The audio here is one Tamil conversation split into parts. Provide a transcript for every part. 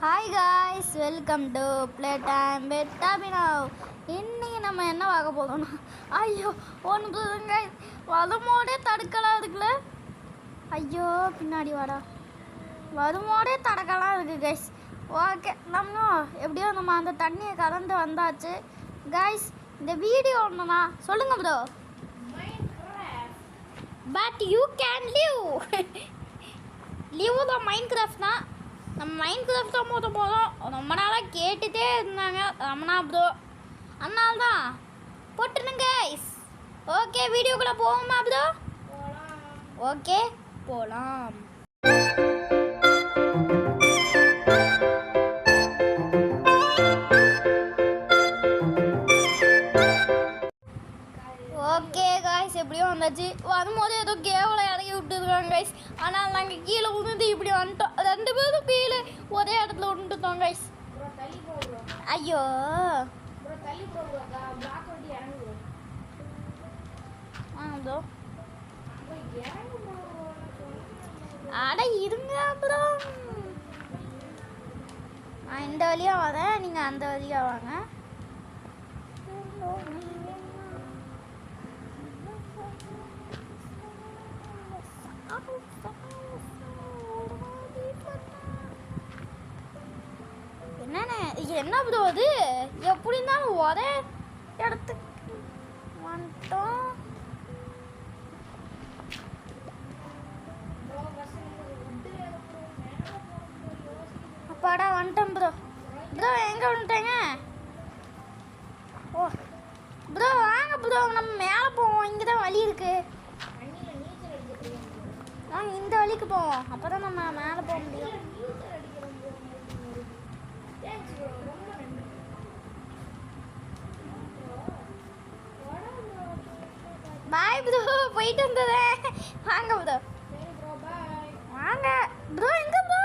Hi guys, welcome to play time with Abhinav. இன்னைக்கு நம்ம என்ன பார்க்க போகிறோம்னா, ஐயோ ஒன்று காய்ஸ், வரும்போதே தடுக்கலாம் இருக்குல்ல. ஐயோ பின்னாடி வாடா, வரும்போதே தடுக்கலாம் இருக்குது காய்ஸ். ஓகே, நம்ம எப்படியோ நம்ம அந்த தண்ணியை கலந்து வந்தாச்சு காய்ஸ். இந்த வீடியோ ஒன்றுனா சொல்லுங்க bro. But you can live the மைண்ட் கிராஃப்ட்னா நம்ம மைண்ட் கிராஃப்ட் தான் போதும் ரொம்ப நாளாக கேட்டுகிட்டே இருந்தாங்க ரமணா ப்ரோ, அதனால தான் போட்டுருங்க கைஸ். ஓகே, வீடியோக்குள்ளே போவோமா ப்ரோ? ஓகே போகலாம். ஓகே காய்ஸ், எப்படியோ வந்தாச்சு. வரும்போது ஏதோ கேவலை இறக்கி விட்டுருக்காங்க கைஸ். ஆனால் நாங்கள் கீழே விழுந்து இப்படி வந்துட்டோம். 2 பேரும் கீழே ஒரே இடத்துல விட்டுட்டோம் கைஸ். ஐயோ ப்ரோ, அட இருங்க ப்ரோ, நான் இந்த வழியாக வரேன், நீங்கள் அந்த வழியாக வாங்க. என்னண்ணே என்ன ப்ரோ அது? எப்படி இருந்தாலும் ஒரே இடத்துக்கு வந்துட்டோம். அப்பாடா வந்துட்டோம் ப்ரோ. ப்ரோ எங்கே வந்துட்டேங்க? ஓ ப்ரோ வாங்க ப்ரோ, நம்ம மேலே போவோம். இங்கே தான் வழி இருக்கு. இந்த வழிக்கு போவோம், அப்போ தான் நம்ம மேலே போக முடியும். பாய் ப்ரோ, போயிட்டு வந்ததே. வாங்க ப்ரோ, வாங்க ப்ரோ. எங்க ப்ரோ,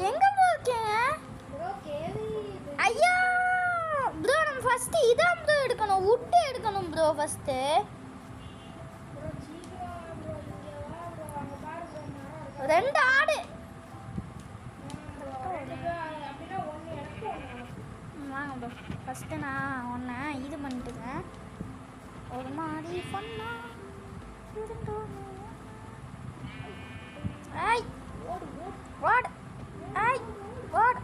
எங்க ப்ரோ இருக்கீங்க? ஐயா ப்ரோ, நம்ம ஃபர்ஸ்ட் இதான் ப்ரோ எடுக்கணும், உட்டு எடுக்கணும் ப்ரோ ஃபர்ஸ்ட். ரெண்டு ஆடு வாங்க ப்ரோ. ஃபஸ்ட்டு நான் ஒன்று இது பண்ணிட்டுருக்கேன். ஒரு மாதிரி பண்ணா ஐய் வாட், ஐய் வாட்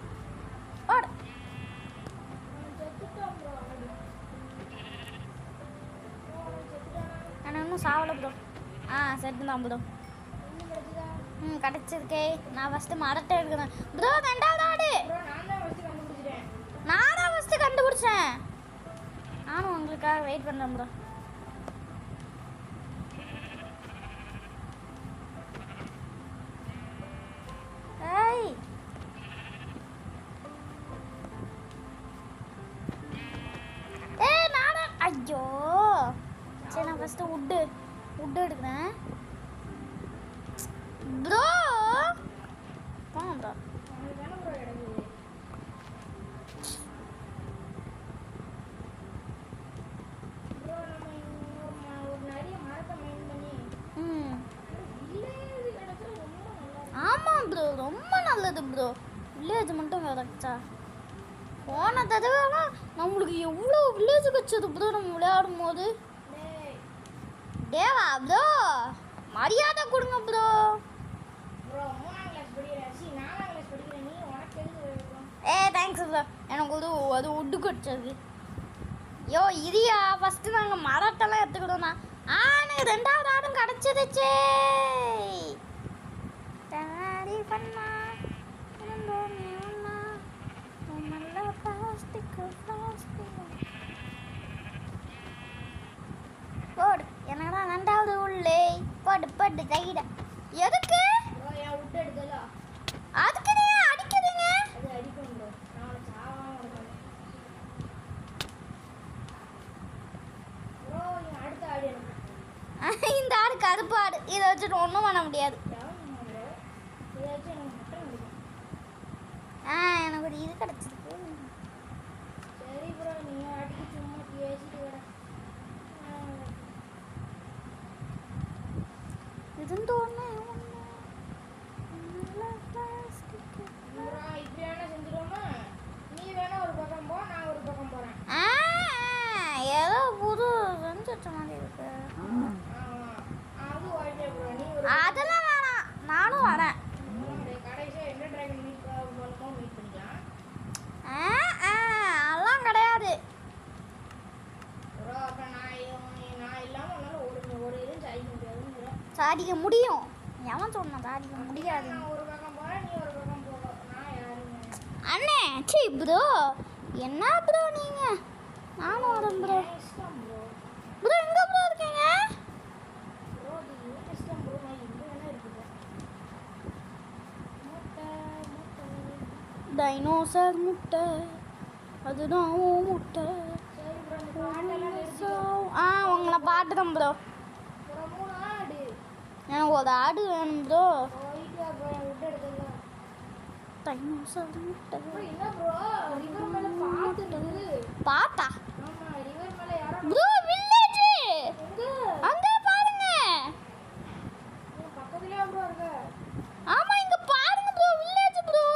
வாட். நான் இன்னும் சாவலை ப்ரோ. செட்டு தான் ப்ரோ. கிடச்சிருக்கே. நான் ஃபஸ்ட்டு மரத்தை எடுக்கிறேன் ப்ரோ. 2வது ஆடு நான் தான் ஃபஸ்ட்டு கண்டுபிடிச்சேன். நானும் உங்களுக்காக வெயிட் பண்ணுறேன் ப்ரோ. ஏய் நானே. ஐயோ சரி, நான் ஃபஸ்ட்டு உட்டு எடுக்கிறேன் ப்ரோ. போங்க ஆமாம் ப்ரோ, ரொம்ப நல்லது ப்ரோ. வில்லேஜ் மட்டும் கிடச்சா போன தடவைலாம் நம்மளுக்கு எவ்வளோ வில்லேஜ் கிடச்சது ப்ரோ நம்ம விளையாடும் போது. தேவா ப்ரோ, மரியாதை கொடுங்க ப்ரோ. Thanks bro. எனக்கு அது உட்டு கிடச்சது. யோ இரியா, ஃபஸ்ட்டு நாங்கள் மரத்தெல்லாம் எடுத்துக்கிட்டோம்னா எனக்கு 2வது ஆடும் கிடச்சிருச்சே. பண்ணா போடு, எனக்குடா 2வது உள்ளே போடு தைட. எதுக்கு அதுக்கு நீ அடிக்கிறீங்க? இந்த ஆடு கருப்பு ஆடு, இதை வச்சுட்டு ஒன்றும் பண்ண முடியாது. எனக்கு ஒரு இது கிடச்சிருக்கு. சரி ப்ரோ, நீ அடிக்க சும்மா பேசிட்டு வர. இருந்தோன்னே சாதிக்க முடியும். எவன் சொன்ன சாதிக்க முடியாது? அண்ணே சி ப்ரோ, என்ன ப்ரோ நீங்கள்? நானும் வரேன் ப்ரோ. ப்ரோ எங்கே ப்ரோ இருக்கீங்க? டைனோசர் முட்டை, அதுதான் முட்டை. உங்களை பாட்டுதான் ப்ரோ. எனக்கு ஒரு ஆடு வேணும் ப்ரோ. டைனோசர் முட்டை பாத்தா ப்ரோ வில்லேஜ் அங்கே பாருங்க. ஆமா இங்க பாருங்க ப்ரோ, வில்லேஜ் ப்ரோ.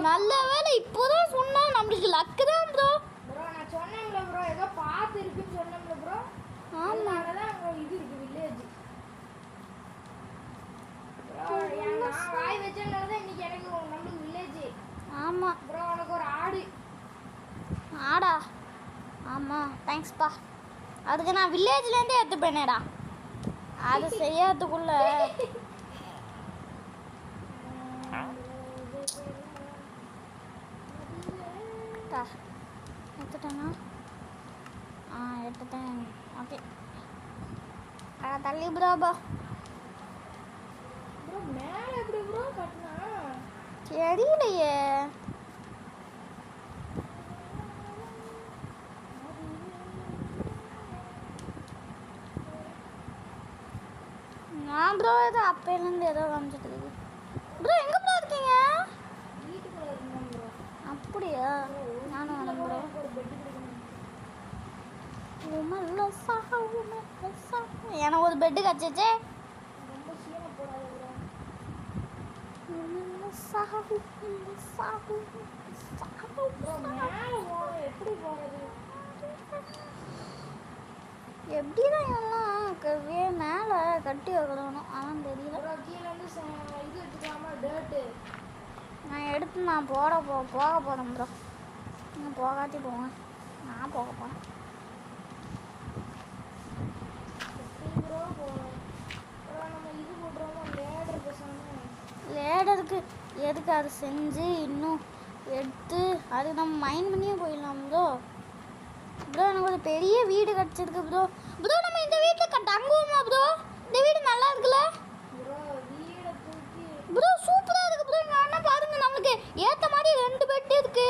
நல்ல வேலை இப்போதான் சொன்னா, நம்மளுக்கு லக்கு தான் ப்ரோ. நான் சொன்னேன்ல ப்ரோ, ஏதோ பாத்து இருக்குன்னு சொன்னேன்ல ப்ரோ. ஆமா அங்க இது இருக்கு வில்லேஜ். நான் வாய் வச்சனால தான் இன்னைக்கு எனக்கு நம்மளுக்கு வில்லேஜ். ஆமா ப்ரோ உனக்கு ஒரு ஆடு. ஆடா? ஆமா தேங்க்ஸ்ப்பா. அதுக்கு நான் வில்லேஜ்லேருந்தே எடுத்துப்பேனேடா. அது செய்யறதுக்குள்ள எடுத்துட்டேன்னா எடுத்துட்டேன். ஓகே தள்ளி ப்ரோ. ப்ரோ மேல எப்படி ப்ரோ கட்டனா? தெரியலையே. நான் ப்ரோ ஏதோ அப்பையிலேருந்து ஏதோ வந்துட்டு இருக்கு. ப்ரோ எங்கே ப்ரோ இருக்கீங்க? வீட்டுக்குள்ள இருக்கேன் ப்ரோ. அப்படியா? நானும் வரேன் ப்ரோ. ஒரு பெட் கிடைக்கணும். எனக்கு ஒரு பெட்டு கிடச்சிச்சு. ரொம்ப சீன போடாத ப்ரோ. ப்ரோ மேல போறது எப்படி போறது? எப்படிதான் எல்லாம் மேலே கட்டி வைக்கணும், ஆனால் தெரியல. ப்ரோ கீழ இருந்து இது எடுத்துக்கலாமா டர்ட்? நான் போக போகிறேன் ப்ரோ. நீங்கள் போகாட்டி போங்க, நான் போக போகிறேன். ப்ரோ போறோம். ப்ரோ நம்ம இது போடுறோமா லேடர் பேசாம? லேடருக்கு எதுக்கு அது செஞ்சு இன்னும் எடுத்து அது நம்ம மைண்ட் பண்ணியே போயிடலாம் ப்ரோ. ப்ரோ எனக்கு ஒரு பெரிய வீடு கிடச்சிருக்கு ப்ரோ. ப்ரோ நம்ம இந்த வீட்டில் தங்குவோமா ப்ரோ? இந்த வீடு நல்லா இருக்குல்ல ப்ரோ? வீட தூக்கி ப்ரோ சூப்பராக இருக்குது ப்ரோ. இங்கே அண்ணா பாருங்க, நம்மளுக்கு ஏற்ற மாதிரி 2 பெட் இருக்கு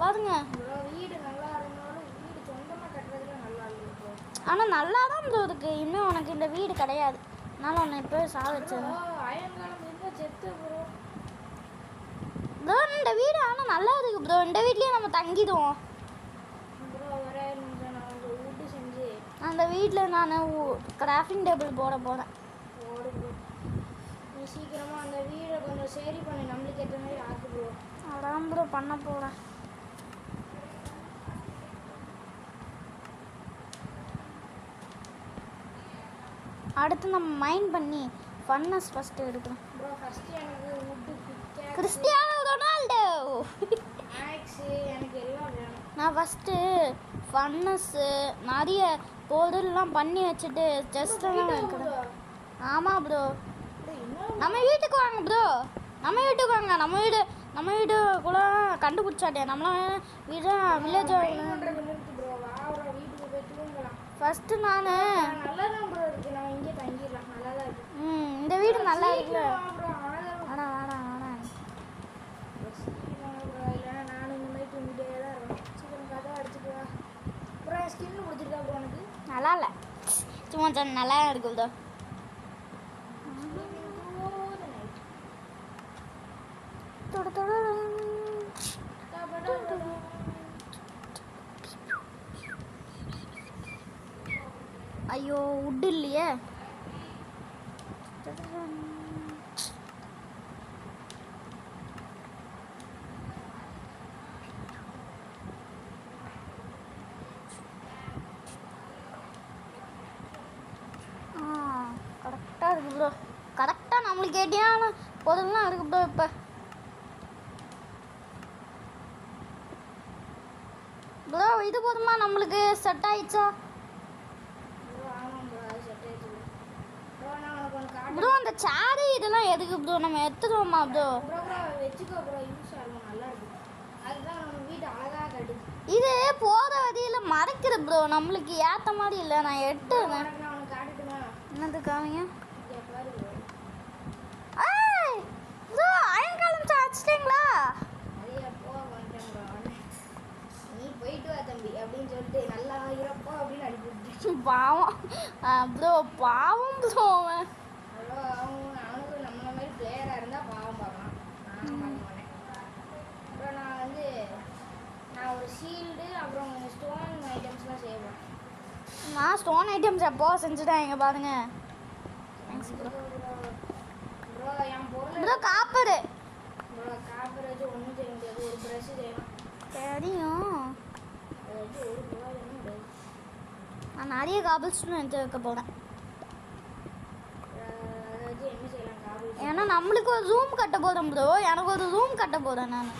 பாருங்க. ப்ரோ வீடு நல்லா இருந்தாலும் வீடு சொந்தமாக கட்டுறதுல நல்லா இருக்கு ப்ரோ. ஆனால் நல்லா தான் ப்ரோ இருக்கு. இன்னும் உனக்கு இந்த வீடு கிடையாது, அதனால உன்னை இப்போ சாதிச்சேன். அயங்காலம் இருந்தால் செத்து ப்ரோ. ப்ரோ இந்த வீடு ஆனால் நல்லா இருக்கு ப்ரோ. இந்த வீட்லேயே நம்ம தங்கிடுவோம் ப்ரோ. ஒரே நிமிஷம் நான் வந்து வீட்டு செஞ்சு அந்த வீட்டில். நான் கிராஃப்டிங் டேபிள் போட போகிறேன். ஓடு ப்ரோ. நீ சீக்கிரமாக அந்த வீடை கொஞ்சம் சரி பண்ணி நம்மளுக்கு ஏற்ற மாதிரி ஆக்கு ப்ரோ. அதான் ப்ரோ பண்ண போகிறேன். அடுத்து நம்ம மைண்ட் பண்ணி ஃபன்னஸ் ஃபஸ்ட்டு எடுக்கணும் ப்ரோ. ஃபஸ்ட்டு எனக்கு wood pickaxe, Cristiano Ronaldo aux எனக்கு எல்லாம் வேணும். நான் ஃபஸ்ட்டு ஃபன்னஸ்ஸு நிறைய பொருள்லாம் பண்ணி வச்சுட்டு செஸ்டெல்லாம் வைக்கிறேன். ஆமாம் ப்ரோ. ப்ரோ என்ன நம்ம வீட்டுக்கு வாங்க ப்ரோ. நம்ம வீட்டுக்கு வாங்க. நம்ம வீடு கூட கண்டுபிடிச்சாட்டே நம்மளாம் வீடு வில்லேஜ் பண்ணுறது நிறுத்து ப்ரோ. வா ப்ரோ வீட்டுக்கு போய் தூங்கலாம். ஃபஸ்ட்டு நான் நல்லா தான் ப்ரோ இருக்குது. நான் இங்கே தங்கிடலாம். நல்லா தான் இருக்குது. இந்த வீடு நல்லா இருக்குல்ல. வா ப்ரோ. அவ்வளோதான் வாடா வாடா வாடா. சீக்கிரம் ப்ரோ. இல்லைன்னா நானும் இந்த மாதிரி தூங்கிட்டே தான் இருக்கணும். சீக்கிரம் கதை அடிச்சுட்டு வா ப்ரோ. என் ஸ்கின்னு பிடிச்சிருக்கா ப்ரோ எனக்கு? நல்லா இல்லை, சும்மா சொன்ன நல்லா இருக்கு ப்ரோ. தொட தொட. ஐயோ உட் இல்லையே. கரெக்டாக இருக்குது ப்ரோ. கரெக்டாக நம்மளுக்கு கேட்டியான பொருள்லாம் இருக்குது ப்ரோ. இப்போ ப்ரோ இது போதுமா? நம்மளுக்கு செட் ஆயிடுச்சா? ஆமாம் ப்ரோ. ப்ரோ அந்த சாரு இதெல்லாம் எதுக்கு ப்ரோ நம்ம எடுத்துருவோமா ப்ரோ ப்ரோ வச்சுக்கோ ப்ரோ யூஸ் ஆகும் நல்லா இருக்கும் அதுதான் நம்ம வீட்டு அழகாக கட்டுது இது போகிற வழியில் மறைக்கிற ப்ரோ நம்மளுக்கு ஏற்ற மாதிரி இல்லை நான் எடுத்துறேன் நான் உனக்கு காட்டுட்டுமா என்னது காமிங்க இங்கே பாரு ப்ரோ ஏய் ப்ரோ அயன்காலம் அடிச்சிட்டிங்களா நிறைய போ வந்துட்டேன் ப்ரோ நீ போயிட்டு வா தம்பி அப்படின்னு சொல்லிட்டு நல்லா இருப்போ அப்படின்னு அனுப்பிவிட்டு பாவம் ப்ரோ பாவம் ப்ரோ அவன் அவ்வளோ அவனுக்கு நம்மள மாதிரி பிளேயராக இருந்தால் பாவம் பார்க்கலாம் நான் பார்க்க மாட்டேன் அப்புறம் நான் வந்து நான் ஒரு ஷீல்டு அப்புறம் ஸ்டோன் ஐட்டம்ஸ்லாம் செய்வேன் நான் ஸ்டோன் ஐட்டம்ஸ் எப்போ செஞ்சுட்டேன் இங்கே பாருங்க தேங்க்ஸ் ப்ரோ ப்ரோ என் பொருள் ப்ரோ காப்பரு ப்ரோ காப்பர் வச்சு ஒன்றும் செய்ய முடியாது ஒரு ப்ரஷ் செய்யணும் தெரியும் அதை வச்சு ஒரு பிரயோஜனமும் கிடையாது நான் நிறைய காபிள் ஸ்டோன் எடுத்து வைக்க போகிறேன் அதை வச்சு என்ன செய்யலாம் காப்பர் ஏன்னா நம்மளுக்கு ஒரு ரூம் கட்ட போகிறேன் ப்ரோ எனக்கு ஒரு ரூம் கட்ட போகிறேன் நான்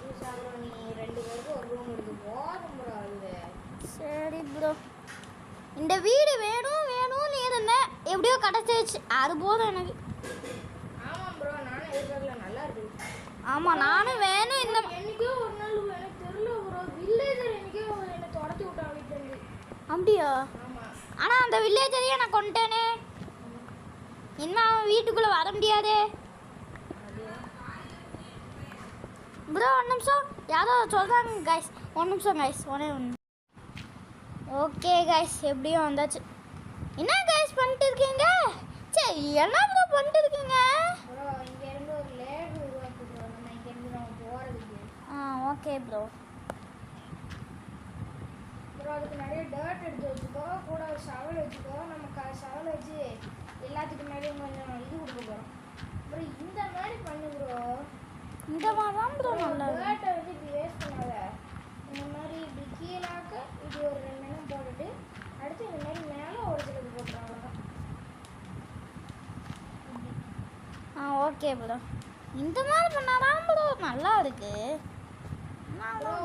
யூஸ் ஆகிறோம் நீ 2 பேருக்கு ஒரு ரூம் எடுத்து போதும் ப்ரோ அது சரி ப்ரோ இந்த வீடு வேணும்னு இருந்தேன் எப்படியோ கிடச்சிருச்சு அது போதும் எனக்கு ஆமாம் ப்ரோ நானும் எதிர்பார்க்கல நல்லா இருக்குது ஆமாம் நானும் வேணும் இந்த என்னைக்கோ ஒரு நாள் எனக்கு தெரியல ப்ரோ வில்லேஜர் என்னைக்கோ என்னை தொடச்சி விட்டான் வீட்டிலேருந்து அப்படியா ஆமாம் ஆனால் அந்த வில்லேஜரையே நான் கொண்டுட்டேனே இன்னும் அவன் வீட்டுக்குள்ளே வர முடியாதே அது ப்ரோ ஒரு நிமிஷம் யாரோ சொல்கிறாங்க கைஸ் ஒரு நிமிஷம் கைஸ் ஒன்று ஓகே கைஸ் எப்படியும் வந்தாச்சு என்ன கைஸ் பண்ணிட்டு இருக்கீங்க சரி என்ன ப்ரோ பண்ணிட்டு இருக்கீங்க ப்ரோ இங்கேருந்து ஒரு லேக் உருவாக்கி ப்ரோ நம்ம இங்கேருந்து நம்ம போகிறதுக்கு ஓகே ப்ரோ ப்ரோ அதுக்கு நிறைய டர்ட் எடுத்து வச்சுக்கோ கூட ஒரு ஷவல் வச்சுக்கோ நம்ம ஷவல் வச்சு எல்லாத்துக்கு மேலேயும் கொஞ்சம் இது கொடுக்க போகிறோம் ப்ரோ இந்த மாதிரி பண்ணு ப்ரோ இந்த மாதிரி தான் ப்ரோ நல்லா டர்ட்டை வந்து இப்படி வேஸ்ட் பண்ணாத இந்த மாதிரி இப்படி கீழாக்க இப்படி ஒரு 2 எண்ணம் போட்டுட்டு அடுத்து இந்த மாதிரி மேலே ஒரு சிலது போட்டுரும் அவ்வளோதான் ஓகே ப்ரோ இந்த மாதிரி பண்ணாதான் ப்ரோ நல்லா இருக்கு ப்ரோ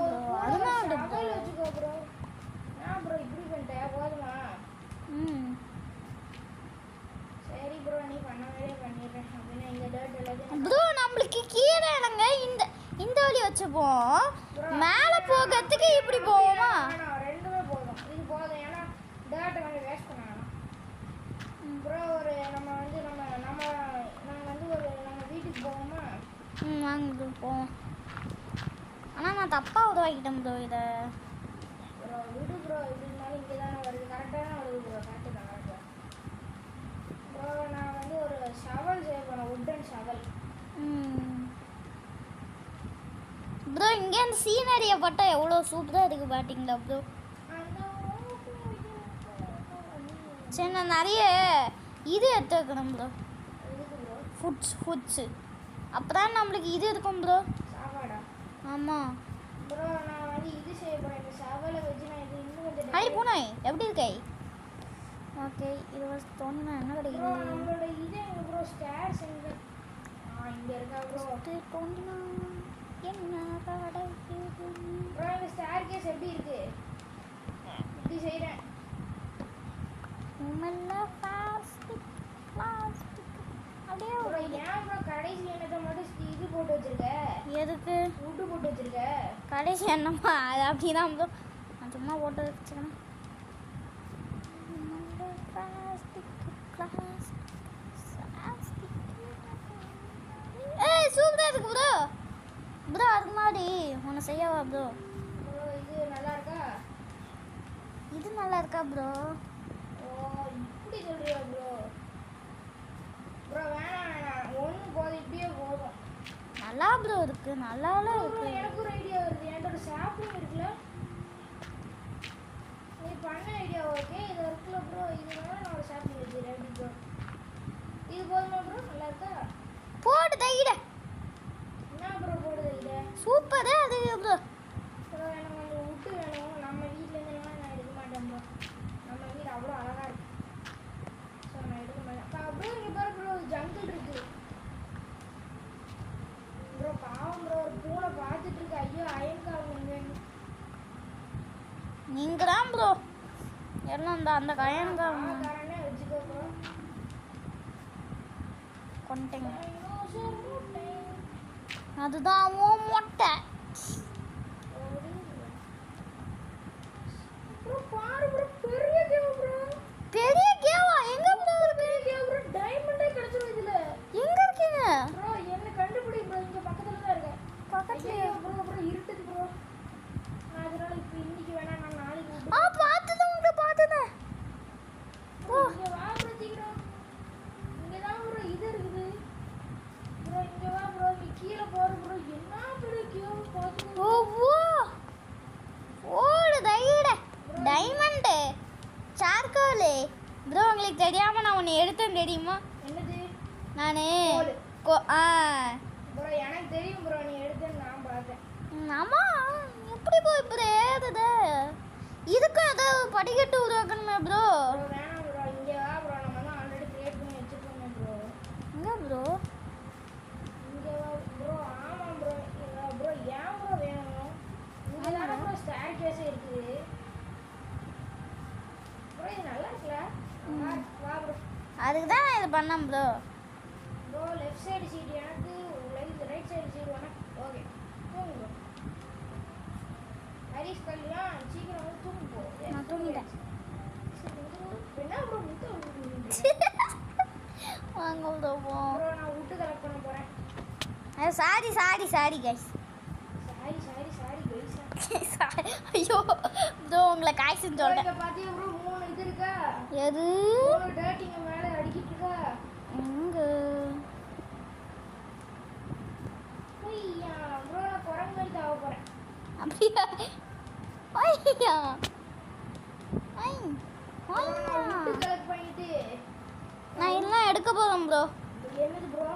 அதனால ஷவல் வச்சுக்கோ ப்ரோ ப்ரோ இப்படி பண்ணிட்டேன் போதுமா ம் சரி ப்ரோ நீ பண்ண மாதிரியே பண்ணிடுறேன் அப்படின்னா இந்த டர்ட் எல்லாத்தையும் ப்ரோ நம்மளுக்கு கீழே நாங்க இந்த வழி வச்சுப்போம் மேலே போகிறதுக்கு இப்படி போவோமா வேணாம், ரெண்டுமே போதும் இது போதும் ஏன்னா டர்ட்டை வந்து வேஸ்ட் பண்ண வேணாம் ப்ரோ ஒரு நம்ம வந்து ஒரு நம்ம வீட்டுக்கு போவோமா வாங்க ப்ரோ போவோம் ஆனால் நான் தப்பாக உருவாக்கிட்டேன் ப்ரோ இதை ப்ரோ விடு ப்ரோ இப்படி இருந்தாலும் இங்கே தானே வருது கரெக்டாக தான் வருது ப்ரோ கரெக்டு தான் கரெக்டாக ப்ரோ நான் வந்து ஒரு ஷவல் செய்ய போகிறேன் உட்டன் ஷவல் ப்ரோ இங்கே அந்த சீனரியை பார்த்தா எவ்வளோ சூப்பராக இருக்குது பார்த்தீங்களா ப்ரோ சரி நான் நிறைய இது எடுத்து வைக்கணும் ப்ரோ எதுக்கு ப்ரோ ஃபுட்ஸு அப்போ தான் நம்மளுக்கு இது இருக்கும் ப்ரோ சாப்பாடா ஆமாம் ப்ரோ நான் வந்து இது செய்ய போகிறேன் இந்த ஷவலை வச்சு நான் இது இன்னும் கொஞ்சம் ஹாய் பூனை எப்படி இருக்கை ஓகே இது தோணுனா என்ன ப்ரோ கிடைக்குது நம்மளோட இது எங்க ப்ரோ ஸ்டேர்ஸ் எங்க இங்கே இருக்கா ப்ரோ தோணுனா என்ன கிடைக்குது ப்ரோ இந்த ஸ்டேர் கேஸ் எப்படி இருக்கு இப்படி செய்கிறேன் உமல்ல பிளாஸ்டிக் அப்படியே ப்ரோ ஏன் ப்ரோ கடைசி எண்ணத்தை மட்டும் இது போட்டு வச்சிருக்க எதுக்கு உட்டு போட்டு வச்சிருக்க கடைசி என்னம்மா அது அப்படிதான் ப்ரோ நான் சும்மா போட்டு வச்சுக்கிறேன் ஏய் சூப்பராக இருக்கு ப்ரோ ப்ரோ அதுக்கு முன்னாடி ஒன்று செய்யவா ப்ரோ ப்ரோ இது நல்லா இருக்கா இது நல்லா இருக்கா ப்ரோ ஓ இப்படி சொல்றியா ப்ரோ ப்ரோ வேணாம் ஒன்று போதும் இப்படியே போதும் நல்லா ப்ரோ இருக்கு நல்லாலாம் ப்ரோ இருக்கு எனக்கு ஒரு ஐடியா வருது என்கிட்ட ஒரு ஷாப்பிங் இருக்குல்ல நீ பண்ண ஐடியா ஓகே இது இருக்குல்ல ப்ரோ இதனால நான் ஒரு ஷாப்பிங் வச்சுக்கிறேன் எப்படி ப்ரோ இது போதுமா ப்ரோ நல்லா இருக்கா போட்டு தையிட என்ன ப்ரோ போடுது இதை சூப்பரா அது ப்ரோ ப்ரோ எனக்கு கொஞ்சம் விட்டு வேணும் நம்ம வீட்டிலேருந்துலாம் நான் எடுக்க மாட்டேன் ப்ரோ நம்ம வீடு அவ்வளோ அழகாக இருக்கு ஸோ நான் எடுக்க மாட்டேன் ப்ரோ இங்கே பாரு ப்ரோ ஜங்கிள் இருக்கு ப்ரோ பாவம் ப்ரோ ஒரு பூனை பார்த்துட்டு இருக்கு ஐயோ அயன்காலம் எங்கே நீங்கள் தான் ப்ரோ எல்லாம் அந்த கயன்காலம் காரனே வச்சுக்கோ ப்ரோ பண்ணிட்டேங்க. டைனோசர் முட்டை. அதுதான் ஓ மொட்டை. ப்ரோ பாரு ப்ரோ, பெரிய கேவ் ப்ரோ. பெரிய கேவா? எங்க ப்ரோ இருக்கு? பெரிய கேவ் ப்ரோ, டைமண்டே கிடைச்சிரும் இதுல. எங்க இருக்கீங்க? ப்ரோ என்ன கண்டுபிடி ப்ரோ, இங்க பக்கத்துல தான் இருக்கேன். பக்கத்துலயே. ப்ரோ ப்ரோ இருட்டுது ப்ரோ. நான் அதனால இப்போ இன்னைக்கு வேணா, நான் நாளைக்கு ஆ பார்த்தது உங்க பார்த்தது. ப்ரோ இங்க வா ப்ரோ சீக்கிரம். இங்க தான் ப்ரோ இது இருக்குது. ப்ரோ இங்க வா ப்ரோ, நீ கீழ போற ப்ரோ. என்ன பெரிய கேவ் பாத்து. ஓ ஓடு தையிட டைமண்ட் சார்கோல். ப்ரோ உங்களுக்கு தெரியாம நான் ஒன்று எடுத்தேன் தெரியுமா? என்னது? நானு கோல். ப்ரோ எனக்கு தெரியும் ப்ரோ, நீ எடுத்தேன்னு நான் பார்த்தேன். ஆமா. எப்படி போய் இப்படி ஏறுது? இதுக்கும் ஏதாவது படிக்கட்டு உருவாக்கணுமே ப்ரோ? ப்ரோ வேணாம் ப்ரோ, இங்க வா ப்ரோ. நம்ம தான் ஆல்ரெடி கிரியேட் பண்ணி வச்சிருக்கோம் ப்ரோ. எங்க ப்ரோ? இங்க வா ப்ரோ. ஆமா ப்ரோ. ப்ரோ ஏன் ப்ரோ வேணும்? இங்க தான ப்ரோ ஸ்டார் கேஸ் இருக்குது. ப்ரோ இது நல்லா இருக்குல? வா ப்ரோ. அதுக்கு தான் நான் இது பண்ணேன் bro. Bro left side seat எனக்கு, ரைட் சைடு சீட் உனக்கு. ஓகே தூங்கு ப்ரோ. ஹரிஷ் கல்யாண் சீக்கிரம் வந்து தூங்கு போ. நான் தூங்கிட்டேன். என்ன ப்ரோ முட்டை வாங்க ப்ரோ போ. ப்ரோ நான் விட்டு கலெக்ட் பண்ண போறேன். Sorry sorry sorry guys. Sorry sorry sorry கைஸா. ஐயோ ப்ரோ உங்களை காய்ச்சுன்னு சொல்றேன். இங்க பாத்தியா ப்ரோ 3 இது இருக்கா? எது? 3 டர்ட்டிங்க மேல அடிக்கிட்டு இருக்கா. எங்க? ஐயா ப்ரோ நான் குரங்கு மாதிரி தாவ போறேன். அப்படியா? ஐயா ஐ ப்ரோ நான் விட்டு கலெக்ட் பண்ணிட்டு நான் எல்லாம் எடுக்க போறேன் ப்ரோ. என்னது ப்ரோ?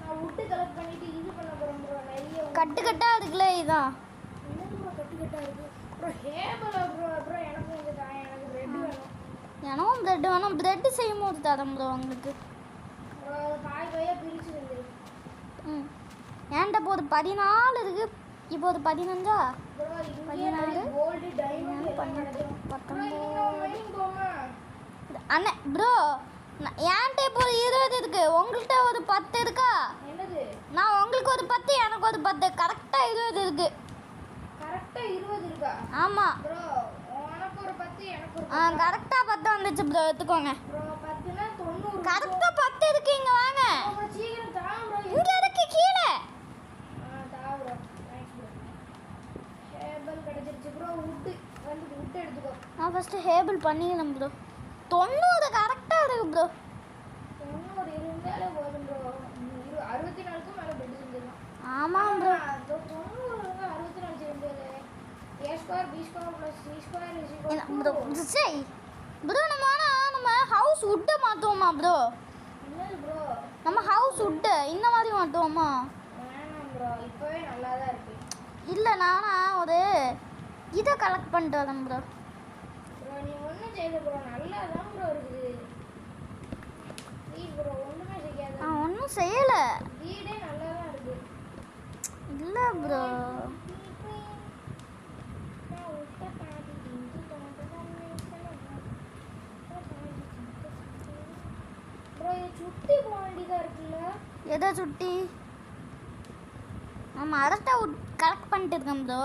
நான் விட்டு கலெக்ட் பண்ணிட்டு இது பண்ண போறேன் ப்ரோ. நிறைய கட்டு கட்டா இருக்குல்ல இதான். என்னது ப்ரோ கட்டு கட்டா இருக்கு? Bro ஹேபல் bro. ப்ரோ எனக்கு கொஞ்சம் தாங்க, எனக்கு பிரெட் வேணும். எனக்கும் பிரெட் வேணும். பிரெட் செய்யும் போது தரேன் ப்ரோ உங்களுக்கு. ப்ரோ காய் காயா பிரிச்சு வந்து. ம் ஏன்ட்ட இப்போ ஒரு 14 இருக்கு. இப்போ ஒரு 15ஆ? ப்ரோ இங்கே 16, கோல்டு டைமண்ட் எல்லாம் 18, கிடைக்கும். 19. மைனிங் போமா? அண்ணே ப்ரோ ஏன்ட்ட இப்போ ஒரு 20 இருக்கு. உங்கள்கிட்ட ஒரு 10 இருக்கா? என்னது? நான் உங்களுக்கு ஒரு 10 எனக்கு ஒரு 10 கரெக்டாக 20 இருக்கு. கரெக்டா 20 இருக்கா? ஆமாம். ப்ரோ உனக்கு ஒரு 10 எனக்கு ஒரு 10. கரெக்டாக 10 வந்துச்சு ப்ரோ எடுத்துக்கோங்க. ப்ரோ 10னா 90. கரெக்டாக 10 இருக்கு. இங்கே வாங்க. ப்ரோ சீக்கிரம் தா ப்ரோ. இங்கே இருக்கு கீழே. தா ப்ரோ. Thanks bro. ஹேபல் கிடைச்சிருச்சு ப்ரோ. வுட் எடுத்துக்கோ. நான் ஃபஸ்ட்டு ஹேபிள் பண்ணிக்கலாம் ப்ரோ. 90 கரெக்டாக இருக்கு ப்ரோ. 90 இருந்தாலே போதும் ப்ரோ. 64க்கு மேல பெட் செஞ்சிடலாம். ஆமாம் ப்ரோ. 90 64 செஞ்சது. a square b square + c square bro சரி ப்ரோ நம்ம ஹவுஸ் வுட்டை மாற்றுவோமா ப்ரோ? என்னது ப்ரோ? நம்ம ஹவுஸ் வுட்டு இந்த மாதிரி மாற்றுவோமா? வேணாம் ப்ரோ, இப்போவே நல்லா தான் இருக்கு. இல்லை நானா ஒரு இதை கலெக்ட் பண்ணிட்டு வரேன் ப்ரோ. ப்ரோ நீ ஒன்றும் செய்யல ப்ரோ, நல்லா தான் ப்ரோ இருக்குது. ப்ளீஸ் ப்ரோ ஒன்றுமே செய்யாத. நான் ஒன்றும் செய்யலை. வீடே நல்லா தான் இருக்கு. இல்லை ப்ரோ. ப்ரோ இது சுற்றி போக வேண்டியதாக இருக்குல்ல? எதை சுட்டி? நான் மரத்தை கலெக்ட் பண்ணிட்டு இருக்கேன் ப்ரோ.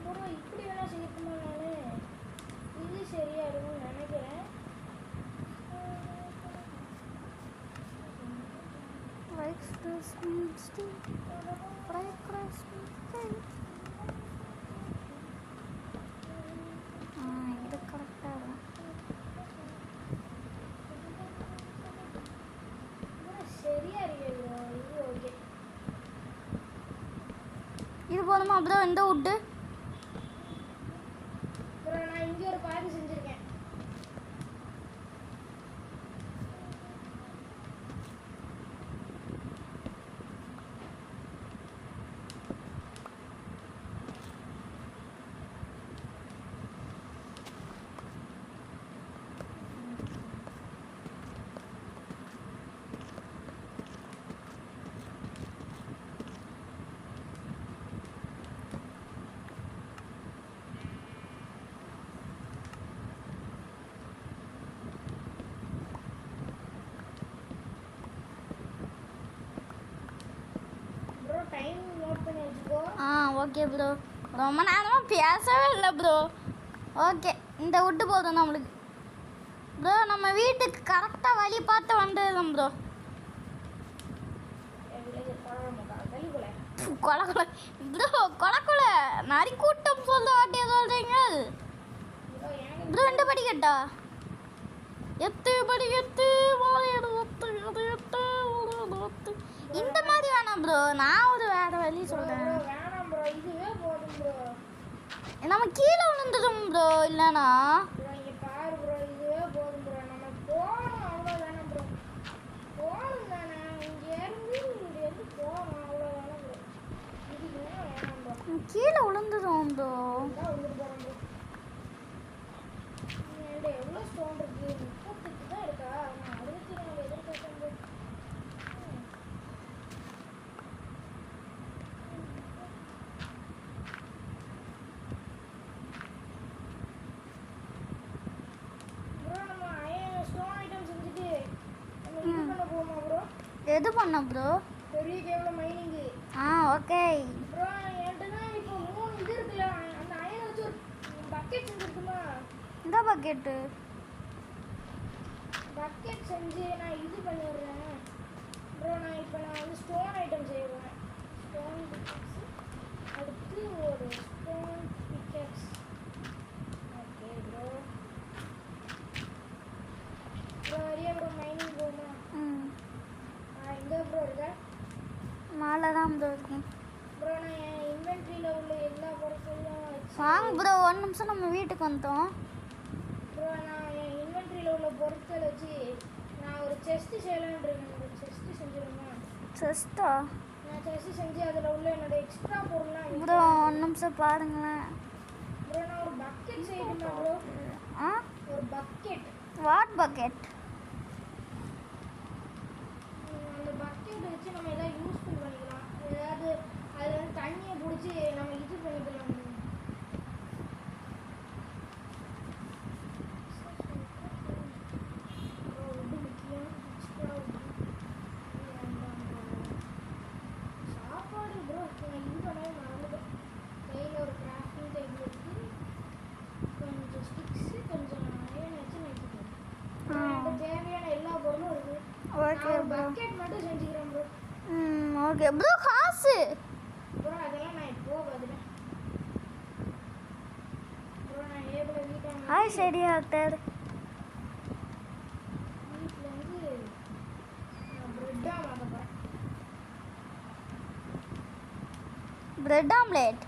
ப்ரோ இப்படி வேணா செய்யணுமா? நான் இது சரியா இருக்கும்னு நினைக்கிறேன். இது கரெக்டாக இருக்கும். சரியா இருக்கு ப்ரோ, இது ஓகே. இது போதுமா ப்ரோ இந்த வுட்டு? ப்ரோ நான் இங்கே ஒரு பாதி செஞ்சுருக்கேன். ஓகே ப்ரோ, ரொம்ப நேரமாக பேசவே இல்லை ப்ரோ. ஓகே, இந்த விட்டு போதும் நம்மளுக்கு ப்ரோ. நம்ம வீட்டுக்கு கரெக்டாக வழி பார்த்து வந்துடுறோம் ப்ரோ. கொலை ப்ரோ, கொலை நரி கூட்டம் சொல்ல வாட்டிய சொல்கிறீங்க ப்ரோ. இந்த படிக்கட்டா எத்து படிக்கட்டு இந்த மாதிரி வேணாம் ப்ரோ. நான் ஒரு வேற வழி சொல்கிறேன். நம்ம கீழே விழுந்துடும் ப்ரோ. இல்லைனா கீழே விழுந்துடும் ப்ரோ. எது பண்ண ப்ரோ? பெரிய கேவ்ல மைனிங். ஓகே ப்ரோ, என்கிட்ட தான் இப்போ 3 இது இருக்குல்ல, அந்த அயனை வச்சு ஒரு பக்கெட் செஞ்சுருக்குமா? இந்த பக்கெட்டு பக்கெட் செஞ்சு நான் இது பண்ணிடுறேன் ப்ரோ. நான் வந்து ஸ்டோன் ஐட்டம் செய்வேன். ஸ்டோன் பிக்கெக்ஸ், அடுத்து ஒரு stone pickaxe. Okay bro. Bro வரியா ப்ரோ? மைனிங் போகுமா? எங்கே ப்ரோ இருக்க? மேலே தான் ப்ரோ இருக்கும் ப்ரோ. நான் என் இன்வென்ட்ரியில் உள்ள எல்லா பொருட்களையும் வாங்க ப்ரோ. ஒரு நிமிஷம், நம்ம வீட்டுக்கு வந்துட்டோம் ப்ரோ. நான் என் இன்வென்ட்ரியில் உள்ள பொருட்களை வச்சு நான் ஒரு செஸ்ட்டு செய்யலான்னு இருக்கேன். ஒரு செஸ்ட்டு செஞ்சிருங்க. செஸ்ட்டா? நான் செஸ்ட்டு செஞ்சு அதில் உள்ள என்னோட எக்ஸ்ட்ரா பொருள்லாம் ப்ரோ ஒரு நிமிஷம் பாருங்களேன் ப்ரோ. நான் ஒரு பக்கெட் செய்யணுமா ப்ரோ? ஒரு பக்கெட். What bucket? அந்த பக்கெட் வச்சு நம்ம எதாவது யூஸ்ஃபுல் பண்ணிக்கலாம். ஏதாவது அதில் வந்து தண்ணியை பிடிச்சி நம்ம இது பண்ணிக்கலாம். இது முக்கியம். எக்ஸ்ட்ரா சாப்பாடு ப்ரோ. நான் இது பண்ணவே மறந்துட்டேன். கையில் ஒரு கிராஃப்டிங் டேபிள் இருக்குது, கொஞ்சம் ஸ்டிக்ஸு, கொஞ்சம் அயன் வச்சு வச்சுக்கேன். எனக்கு தேவையான எல்லா பொருளும் இருக்குது. Okay bro. பக்கெட் மட்டும் செஞ்சுக்கிறேன் ப்ரோ. Okay bro. காசு ப்ரோ அதெல்லாம் நான் இப்போ பதில் ப்ரோ. நான் ஏபிள் வீட்டில் சரி ஆக்டர். வீட்டிலேருந்து நான் ப்ரெட்டாக மாற்ற போகிறேன். Bread omelette.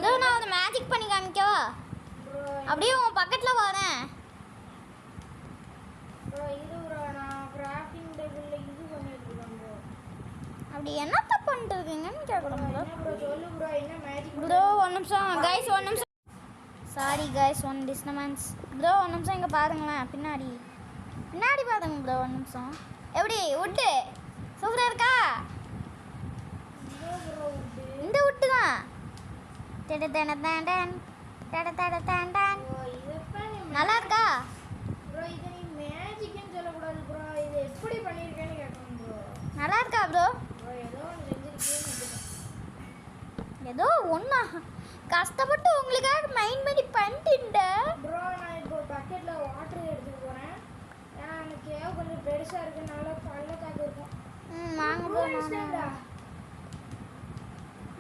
ப்ரோ நான் ஒரு மேஜிக் பண்ணி காமிக்கவா? அப்படியே உன் பக்கத்தில் வரேன். ப்ரோ இது ப்ரோ, நான் கிராஃப்டிங் டேபிளில் இது பண்ணிட்டு இருக்கேன் ப்ரோ. அப்படி என்னத்த பண்ணிட்டு இருக்கீங்கன்னு கேட்கணும் ப்ரோ. என்ன ப்ரோ சொல்லு ப்ரோ, என்ன மேஜிக் ப்ரோ ஒரு நிமிஷம் கைஸ், ஒரு நிமிஷம். Sorry guys, one disturbance. Bro ஒரு நிமிஷம் இங்கே பாருங்களேன், பின்னாடி பின்னாடி பாருங்க ப்ரோ. ஒரு நிமிஷம். எப்படி உட்டு சூப்பராக இருக்கா? இந்த உட்டு தான். நல்லா இருக்கா ப்ரோ? இதை நீ மேஜிக்னு சொல்லக்கூடாது ப்ரோ. இது எப்படி பண்ணியிருக்கேன்னு கேட்கணும் ப்ரோ. நல்லா இருக்கா ப்ரோ? ப்ரோ ஏதோ ஒன்று செஞ்சுருக்கேன்னு. ஏதோ ஒன்றா கஷ்டப்பட்டு உங்களுக்காக மைண்ட் பண்ணி பண்ணிட்டேன் ப்ரோ. நான் இப்போ பக்கெட்டில் வாட்டர் எடுத்துட்டு போகிறேன். ஏன்னா எனக்கு கொஞ்சம் பெருசாக இருக்குனால பள்ளத்தாக்கு இருக்கும். வாங்க ப்ரோ.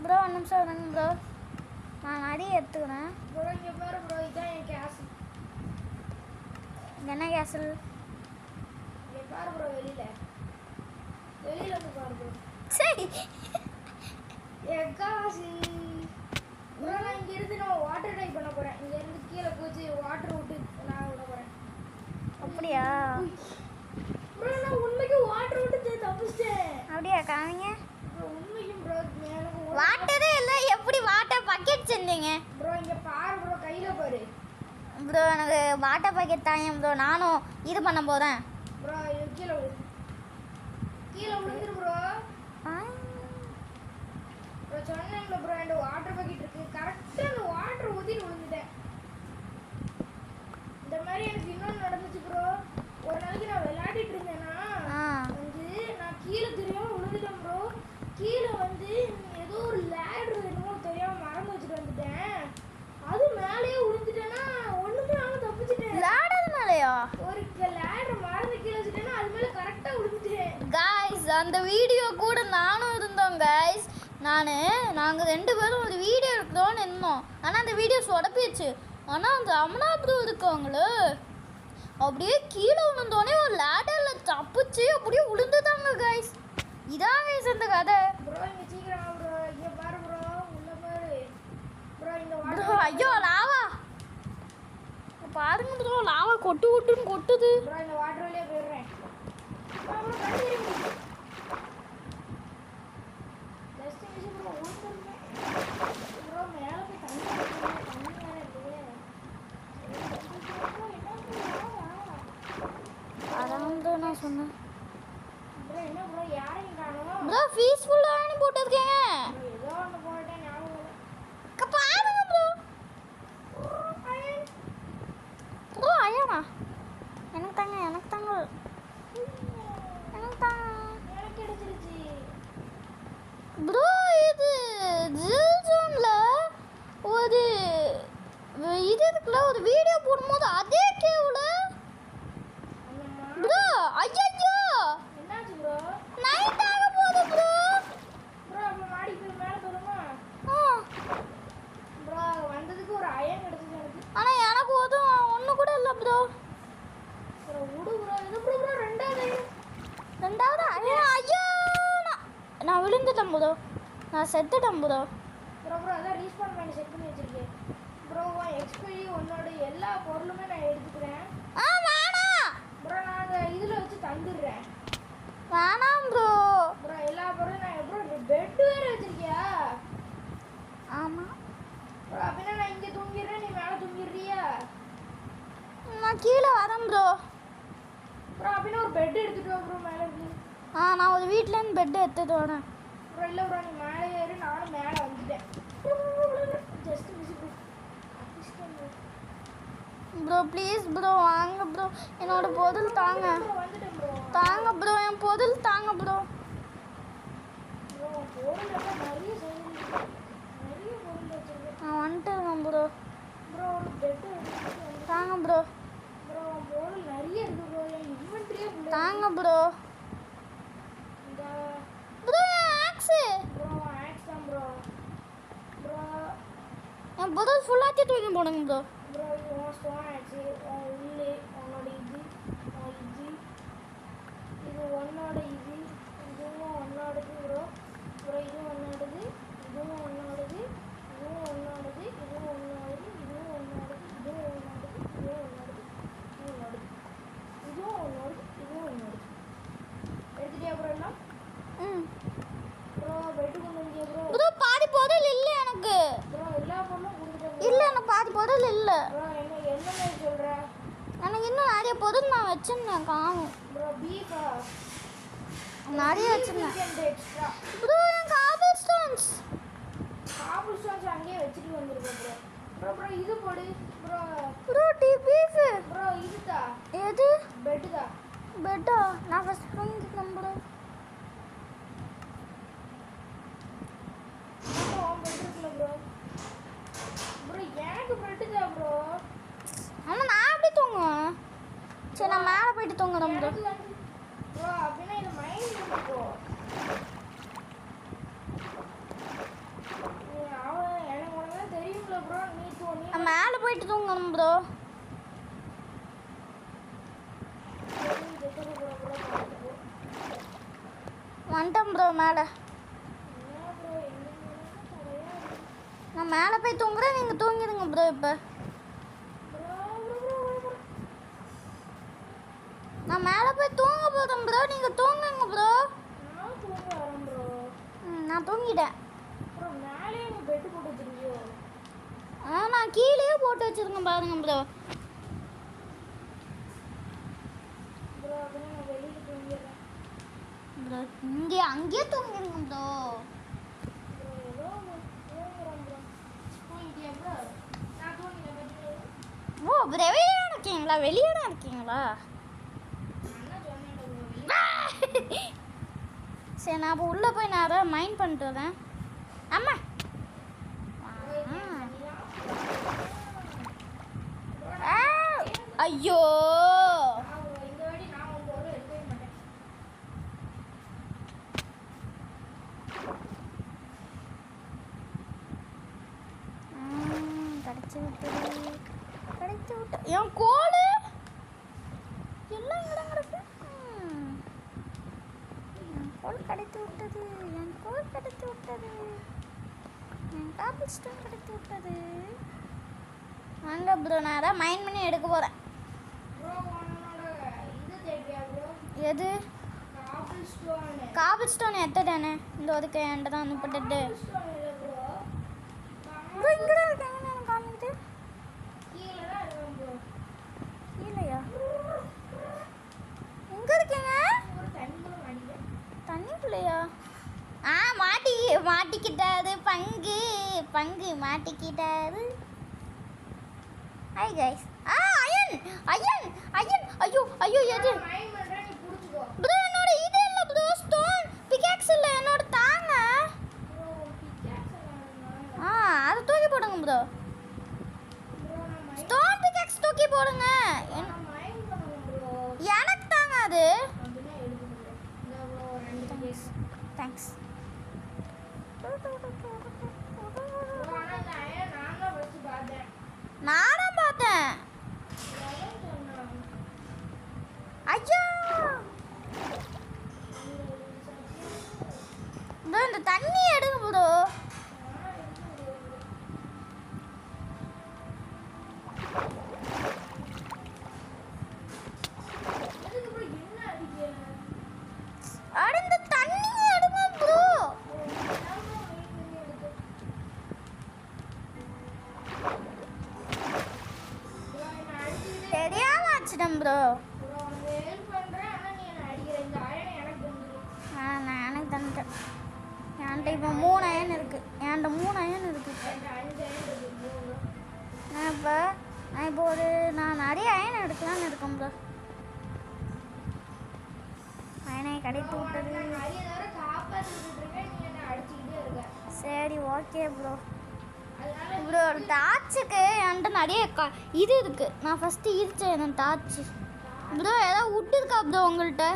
ப்ரோ ஒரு நிமிஷம் வருங்க ப்ரோ, நான் நிறைய எடுத்துக்கிறேன். ப்ரோ இங்கே பாரு ப்ரோ, இதுதான் என் கேஸ். என்ன கேசல்? இங்கே பாரு ப்ரோ, வெளியில் வந்து பாரு ப்ரோ. சரி என் காசு ப்ரோ. நான் இங்கேருந்து நான் வாட்டர் டைப் பண்ண போகிறேன். இங்கேருந்து கீழே போச்சு வாட்டர் விட்டு நான் விட போகிறேன். அப்படியா ப்ரோ? நான் உண்மைக்கு வாட்டர் விட்டு தப்பிச்சிட்டேன். அப்படியா? காமிங்க. உண்மைக்கும் ப்ரோ, எனக்கு வாட்டரே இல்லை, எப்படி வாட்டர் பக்கெட் செஞ்சீங்க? ப்ரோ இங்கே பாரு ப்ரோ, கையில் பாரு ப்ரோ. எனக்கு வாட்டர் பக்கெட் தாங்க ப்ரோ, நானும் இது பண்ண போகிறேன். ப்ரோ இது கீழே விழுந்துரு ப்ரோ. ப்ரோ சொன்னேன்ல ப்ரோ, என்கிட்ட வாட்டர் பக்கெட் இருக்குது. கரெக்டாக அந்த வாட்டர் ஊற்றிட்டு விழுந்துட்டேன். நாங்கள் 2 பேரும் ஒரு வீடியோ எடுக்கிறோன்னு இருந்தோம். ஆனால் அந்த வீடியோ சொதப்பிடுச்சு. ஆனால் அந்த அமனா ப்ரோ இருக்கவங்களு அப்படியே கீழே விழுந்தோடனே ஒரு லேடரில் தப்பிச்சு அப்படியே விழுந்துட்டாங்க கைஸ். இதான் கைஸ் இந்த கதை. ப்ரோ இங்க சீக்கிரம் வா ப்ரோ. இங்க பாரு ப்ரோ. உள்ள பாரு ப்ரோ. இந்த ப்ரோ வாட்டர் ஐயோ லாவா பாருங்க ப்ரோ. லாவா கொட்டுன்னு கொட்டுது. ப்ரோ இந்த வாட்டர் வழியா போயிடுறேன். ப்ரோ கண்டிப்பா ஜஸ்ட் மிஸ் ப்ரோ. ஓடுறேன் ப்ரோ. மேல போய் தண்ணி வேற இல்லையே. அதான் நான் சொன்னேன் ப்ரோ. என்ன ப்ரோ யாரையும் காணோம். ப்ரோ பீஸ்ஃபுல்லாக போட்டிருக்கேங்க. ப்ரோ ஏதோ ஒன்று போட்டேன் ஞாபகம் இல்லை. பாருங்க ப்ரோ. ப்ரோ ஐயாண்ணா எனக்கு தாங்க எனக்கு தாங்க எனக்கு கிடைச்சிருச்சு ப்ரோ. இது ஜில் ஜோனில் ஒரு இது இருக்குல்ல, ஒரு வீடியோ போடும்போது அதே கேவில் ப்ரோ. ஐயோ என்னாச்சு ப்ரோ. நைட் ஆக போகுது ப்ரோ. ப்ரோ அப்போ மாடிக்கு போய் மேலே போகிறோமா. ப்ரோ வந்ததுக்கு ஒரு அயன் கிடச்சிச்சு எனக்கு. ஆனால் எனக்கு ஒன்று கூட இல்லை ப்ரோ. ப்ரோ விடு ப்ரோ. இது ப்ரோ ப்ரோ ரெண்டாவது ஐயோ நான் விழுந்துட்டேன் ப்ரோ. நான் செத்துட்டேன் ப்ரோ. ப்ரோ ப்ரோ அதான் ரீஸ்பான் பண்ணி செட் பண்ணி வச்சிருக்கேன் ப்ரோ. எக்ஸ்பைரி உன்னோட எல்லா பொருளுமே நான் எடுத்துக்கிறேன். வேணாம் ப்ரோ நான் அந்த இதில் வச்சு தந்துடுறேன். வேணாம் ப்ரோ. ப்ரோ எல்லா பொருளும் நான் ப்ரோ பெட்டு வேறு வச்சிருக்கியா. ஆமாம் ப்ரோ அப்படின்னா நான் இங்கே தூங்கிடுறேன். நீ மேலே தூங்கிடுறியா. நான் கீழே வரேன் ப்ரோ. ப்ரோ அப்படின்னா ஒரு பெட் எடுத்துகிட்டு வா ப்ரோ மேலே இருந்து. நான் ஒரு வீட்டிலேருந்து பெட்டு எடுத்துகிட்டு வரேன் ப்ரோ. இல்லை ப்ரோ நீ மேலே ஏறு. நானும் மேலே வந்துட்டேன். Just miss bro. Please bro வாங்க ப்ரோ. என்னோட பொருள் தாங்க. வந்துட்டேன் ப்ரோ. தாங்க ப்ரோ. என் பொருள் தாங்க ப்ரோ. ப்ரோ பொருள் எல்லாம் நிறைய பொருள் வச்சிருக்கேன். நான் வந்துட்டேன் ப்ரோ. ப்ரோ ஒரு பெட்டு தாங்க ப்ரோ. ப்ரோ பொருள் நிறைய இருக்கு ப்ரோ. என் இன்வென்ட்ரியே தாங்க ப்ரோ. இந்த ப்ரோ என் ஆக்ஸு. ப்ரோ ஆக்ஸ் தான் ப்ரோ. ப்ரோ என் பொருள் ஃபுல்லாக தூக்கி போடுங்க ப்ரோ. ப்ரோ இது உன் ஸ்டோன் ஆச்சு. உன் உள்ளே உன்னோட இது இது உன்னோட இதுவும் உன்னோடது ப்ரோ. ப்ரோ இதுவும் உன்னோடது. இதுவும் உன்னோடது. இதுவும் உன்னோடது. இதுவும் உன்னோடது. இதுவும் உன்னோடது. இதுவும் உன்னோடது. இதுவும் உன்னோடது. இதுவும் உன்னோடது. இதுவும் உன்னோடது. இதுவும் உன்னோடது. எடுத்துட்டியா ப்ரோ எல்லாம். ப்ரோ பெட்டு கொண்டு வந்தியா ப்ரோ. ப்ரோ பாதி பொருள் இல்லை எனக்கு. ப்ரோ எல்லா பொருளும் கொடுத்துட்டேன். இல்லை எனக்கு பாதி பொருள் இல்லை. ப்ரோ என்ன மாதிரி சொல்கிற. எனக்கு இன்னும் நிறைய பொருள் நான் வச்சிருந்தேன் காணும். ப்ரோ பீஃபா நிறைய வச்சிருந்தேன் எக்ஸ்ட்ரா. ப்ரோ. என் காபிள் ஸ்டோன்ஸ் அங்கேயே வச்சுட்டு வந்துருக்கோம் ப்ரோ. ப்ரோ ப்ரோ இது போடு ப்ரோ. ப்ரோ டி பீஃப். ப்ரோ இதுதா எது பெட்டு தான். பெட்டா? நான் ஃபஸ்ட் தூங்கிக்கிறேன் ப்ரோ. பெட் இருக்குல்ல ப்ரோ. ப்ரோ எனக்கு பெட்டு தான் ப்ரோ. ஆனால் நான் எப்படி தூங்குவேன்? சரி நான் மேலே போயிட்டு தூங்குறேன் ப்ரோ. ப்ரோ அப்படின்னா இது மைண்ட் இருக்கோ. அவன் எனக்கு உனக்கு தெரியும்ல ப்ரோ. நான் மேலே போயிட்டு தூங்கணும் ப்ரோ. வந்துட்டேன் ப்ரோ மேலே. நான் மேலே போய் தூங்குறேன். நீங்கள் தூங்கிடுங்க ப்ரோ. இப்போ நான் மேலே போய் தூங்க போகிறேன் ப்ரோ. நீங்கள் தூங்குங்க ப்ரோ. நான் தூங்கிட்டேன். நான் கீழே போட்டு வச்சிருக்கேன் பாருங்க ப்ரோ. ப்ரோ இங்கே அங்கேயே தூங்கிடுங்க ப்ரோ. ஓ வெளியே இருக்கீங்களா? வெளியே தான் இருக்கீங்களா? சரி நான் அப்போ உள்ளே போய் நான் அதை மைண்ட் பண்ணிட்டு வரேன். அம்மா ஐயோ விட்டது கிடைத்து விட்ட என் கோடு எல்லாம் இடம் கிடக்கு. என் கோல் கிடைத்து விட்டது. என் கோல் கிடைத்து விட்டது. என் காப்பிள் ஸ்டோன் கிடைத்து விட்டது. வாங்க ப்ரோ, நான் அதான் மைண்ட் பண்ணி எடுக்க போகிறேன். எது காபிள் ஸ்டோன் எத்தனை இந்த ஒதுக்க என்கிட்ட தான் அனுப்பிட்டு ப்ரோ இங்கே தான் இருக்காங்க. நான் காமிக்கிட்டு கீழேயா எங்கே இருக்கீங்க? தண்ணிக்குள்ளையா? மாட்டிக்கிட்டாரு பங்கு மாட்டிக்கிட்டாரு. Hi guys. Iron iron iron. ஐயோ ஐயோ எது ப்ரோ? என்னோட இது இல்லை ப்ரோ, ஸ்டோன் பிகாக்ஸ் இல்லை என்னோட. தாங்க அதை தூக்கி போடுங்க ப்ரோ. ஸ்டோன் பிகாக்ஸ் தூக்கி போடுங்க. எனக்கு தாங்க அது. தேங்க்ஸ். நானும் பார்த்தேன். ஐயோ ப்ரோ இந்த தண்ணி எடுங்க ப்ரோ. இந்த தண்ணி எடுங்க ப்ரோ. தெரியாம வச்சிட்டேன் ப்ரோ. நான் எனக்கு தந்துட்டேன். என்கிட்ட இப்போ 3 அயன் இருக்குது. என்கிட்ட 3 அயன் இருக்குது. நான் இப்போ நான் நிறைய அயன் எடுக்கலான்னு இருக்கேன் ப்ரோ. அயனை கிடைத்து விட்டது. சரி ஓகே ப்ரோ. ப்ரோ டார்ச்சுக்கு என்கிட்ட நிறைய இது இருக்குது. நான் ஃபஸ்ட்டு இருச்சேன் என் டார்ச்சு. ப்ரோ ஏதாவது விட்டு இருக்கா ப்ரோ உங்கள்கிட்ட?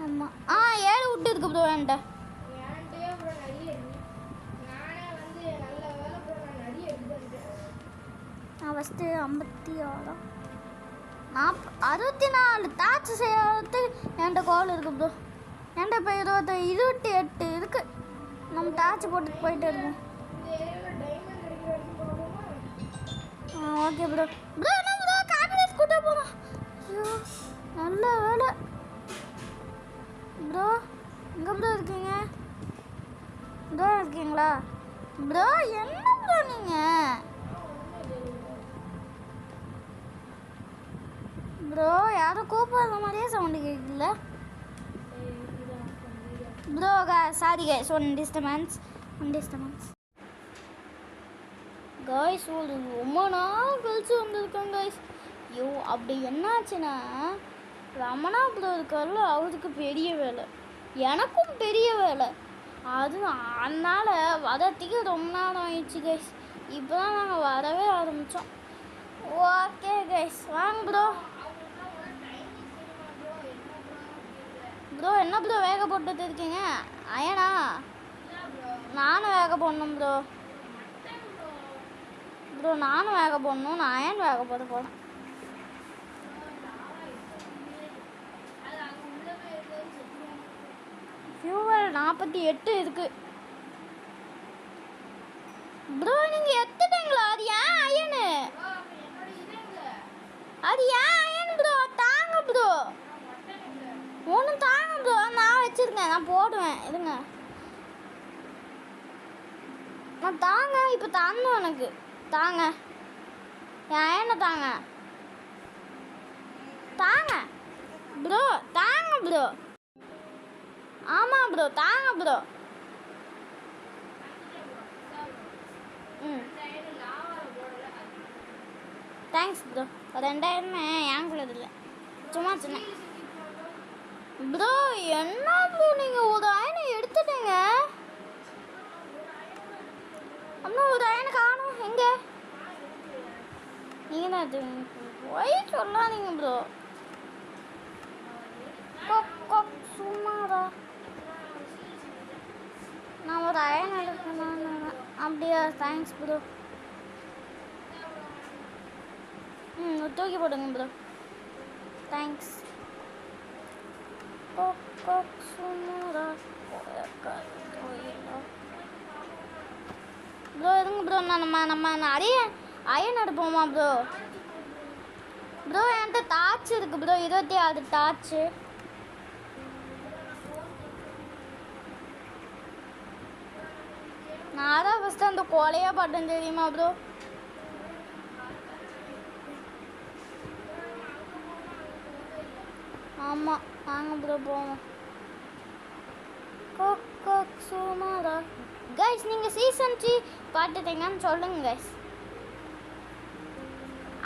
ஆமாம் 7 விட்டு இருக்கு ப்ரோ என்கிட்ட. நான் ஃபஸ்ட்டு 56 64 டார்ச் செய்யறது என்கிட்ட கோல் இருக்குது ப்ரோ. என்கிட்ட இப்போ 28 இருக்குது. நம்ம டார்ச் போட்டு போயிட்டு இருக்கோம். Okay bro. ப்ரோ என்ன ப்ரோ காபினெட் கூட்ட போகிறோம். ஐயோ நல்ல வேலை ப்ரோ. எங்கே ப்ரோ இருக்கீங்க? ப்ரோ இருக்கீங்களா ப்ரோ? என்ன ப்ரோ நீங்கள்? ப்ரோ யாரும் கூப்பிட்ற மாதிரியே சவுண்டு கேட்கல bro. Sorry guys, one disturbance. Guys ஒரு ரொம்ப நாள் கழிச்சு வந்திருக்கேன் கைஸ். ஐயோ அப்படி என்னாச்சுன்னா ரமணா ப்ரோ இருக்கார்ல, அவருக்கு பெரிய வேலை, எனக்கும் பெரிய வேலை. அதனால் வரத்துக்கு ரொம்ப நேரம் ஆயிடுச்சு கைஸ். இப்போ தான் நாங்கள் வரவே ஆரம்பித்தோம். ஓகே கைஸ் வாங்க ப்ரோ. ப்ரோ என்ன ப்ரோ வேக போட்டுட்டு இருக்கீங்க? அயனா நானும் வேக போடணும் ப்ரோ. நானும் வேக போடணும். நான் அயன் வேக போட போகிறேன். ஃபியூவல் 48 இருக்குது ப்ரோ. நீங்கள் எடுத்துட்டீங்களா? அது ஏன் அயனு? அது ஏன் அயன் ப்ரோ? தாங்க ப்ரோ, ஒன்றும் தாங்க ப்ரோ. நான் வச்சுருக்கேன், நான் போடுவேன். இருங்க நான் தாங்க. இப்போ தாங்க எனக்கு தாங்க. என் அயனை தாங்க ப்ரோ. தாங்க ப்ரோ. ஆமாம் ப்ரோ தாங்க ப்ரோ. Thanks bro. 2000 ஏங்குள்ளது இல்லை, சும்மா சொன்னேன் ப்ரோ. என்ன ப்ரோ நீங்கள் ஒரு அயனை எடுத்துட்டீங்க? அம்மா ஒரு அயனை காணும். எங்கே நீங்கள் தான் அது போய் சொல்லாதீங்க ப்ரோ. சும்மாடா, நான் ஒரு அயன் எடுக்கணும். அப்படியா? Thanks bro. தூக்கி போடுங்க ப்ரோ. தேங்க்ஸ். ப்ரோ இருங்க ப்ரோ, நம்ம நிறைய அயன் எடுப்போமா ப்ரோ? ப்ரோ என்கிட்ட டார்ச் இருக்கு ப்ரோ, 26 டார்ச்சு. நான் தான் ஃபஸ்ட்டு அந்த கொலையா பாட்டேன் தெரியுமா ப்ரோ? ஆமாம் வாங்க ப்ரோ போவோம். சுமாரா கைஸ், நீங்கள் சீசன் 3 பார்த்துட்டீங்கன்னு சொல்லுங்க கைஸ்.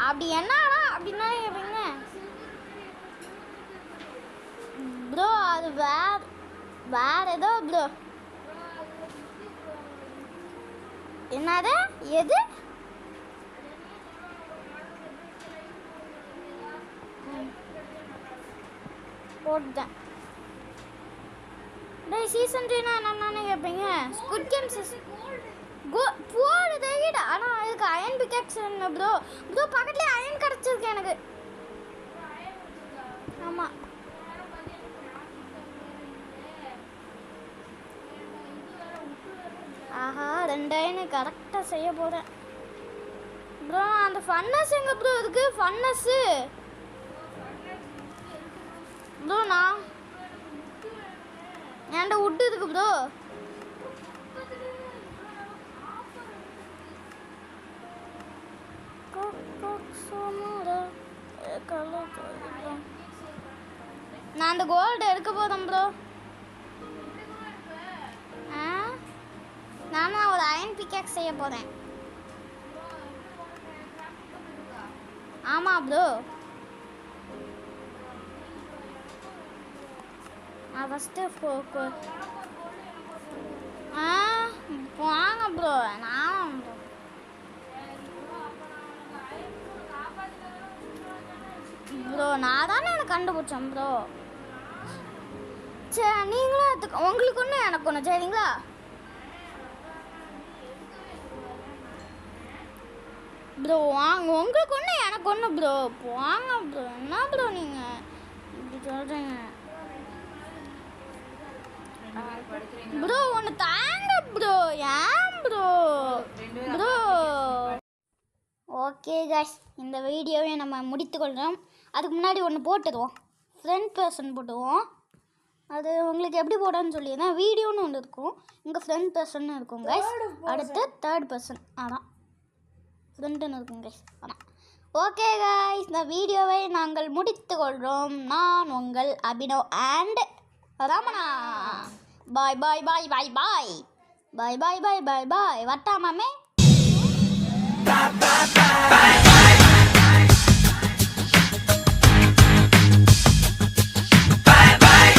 அப்படி என்னன்னா அப்படின்னா கேட்பீங்க ப்ரோ, அது வேற ஏதோ ப்ரோ. என்னது எது? போட்டேன். டேய் சீசன் 3னா என்னன்னு கேட்பீங்க? ஸ்குட் கேம் போடுதே கிட்ட. ஆனால் அதுக்கு அயன் பிக்கெக்ஸ் என்ன ப்ரோ? ப்ரோ பக்கத்துலேயே அயன் கிடச்சிருக்கு எனக்கு. ஆமாம் ஆஹா 2 அயனு கரெக்டாக செய்ய போகிறேன் ப்ரோ. அந்த ஃபன்னஸ் எங்கே ப்ரோ இருக்கு? ஃபன்னஸ்ஸு ப்ரோ நான் என்கிட்ட உட்டு இருக்கு ப்ரோ. நான் அந்த கோல்டு எடுக்க போதும் ப்ரோ. நானும் ஒரு அயன் பிக்கேக்ஸ் செய்ய போகிறேன். ஆமாம் ப்ரோ. நான் ஃபஸ்ட்டு வாங்க ப்ரோ. நான் ப்ரோ நான் தானே எனக்கு கண்டுபிடிச்சேன் ப்ரோ. சரி நீங்களும் அதுக்கு உங்களுக்கு ஒன்று எனக்கு ஒன்று சரிங்களா? ப்ரோ வாங்க, உங்களுக்கு ஒன்று எனக்கு ஒன்று ப்ரோ. வாங்க ப்ரோ. என்ன ப்ரோ நீங்கள் இப்படி சொல்கிறீங்க ப்ரோ? ஒன்று தாங்க ப்ரோ. ஏன் ப்ரோ? ப்ரோ ஓகே கைஸ், இந்த வீடியோவை நம்ம முடித்துக்கொள்கிறோம். அதுக்கு முன்னாடி ஒன்று போட்டுடுவோம், ஃப்ரெண்ட் பர்சன் போட்டுவோம். அது உங்களுக்கு எப்படி போடணும்னு சொல்லியிருந்தேன். வீடியோன்னு ஒன்று இருக்கும், இங்கே ஃப்ரெண்ட் பர்சன் இருக்கும் கைஸ். அடுத்து தேர்ட் பர்சன் ஆனால் ஃப்ரெண்டுன்னு இருக்கும் கைஸ். ஆனால் ஓகே கைஸ், இந்த வீடியோவை நாங்கள் முடித்துக்கொள்கிறோம். நான் உங்கள் அபினவ் அண்ட் ரமணா. பாய் பாய் பாய் பாய் பாய் பாய் பாய் பாய் பாய் பாய். வட்டாமாமே.